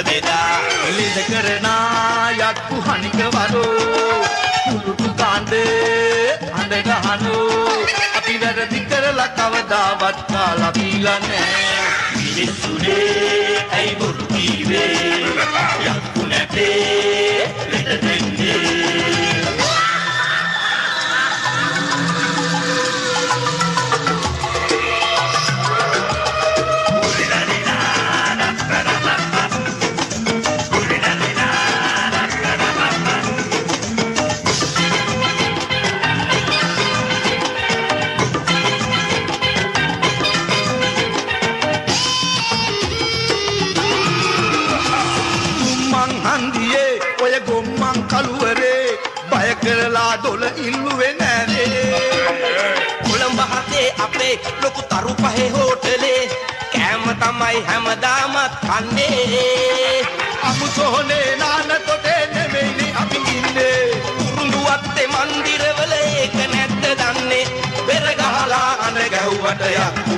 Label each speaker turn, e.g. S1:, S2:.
S1: දෙදා
S2: ලිද කරනා යක්කු හනික වරෝ කුළුටු කාණ්ඩ අඬ ගහනෝ අපි වැරදි කරලා කවදාවත් කාලා බීලා නෑ
S1: මිනිස්සුනේ ඇයි බොරු කීවේ යක්කු නැතේ ලෙඩ දෙන්නේ
S2: කරලා දොල ඉල්ලුවේ නෑනේ
S1: කොළඹ හතේ අපේ ලොකු තරු පහේ හෝටලේ කෑම තමයි හැමදාමත් කන්නේ
S2: අමුසොහනේ නාන තොටේ නෙමෙයිනි අපි ඉන්නේ
S1: උරුඳුවත්තේ මන්දිරවල ඒක නැද්ද දන්නේ පෙර ගහලා අඬ ගැහුවට යක්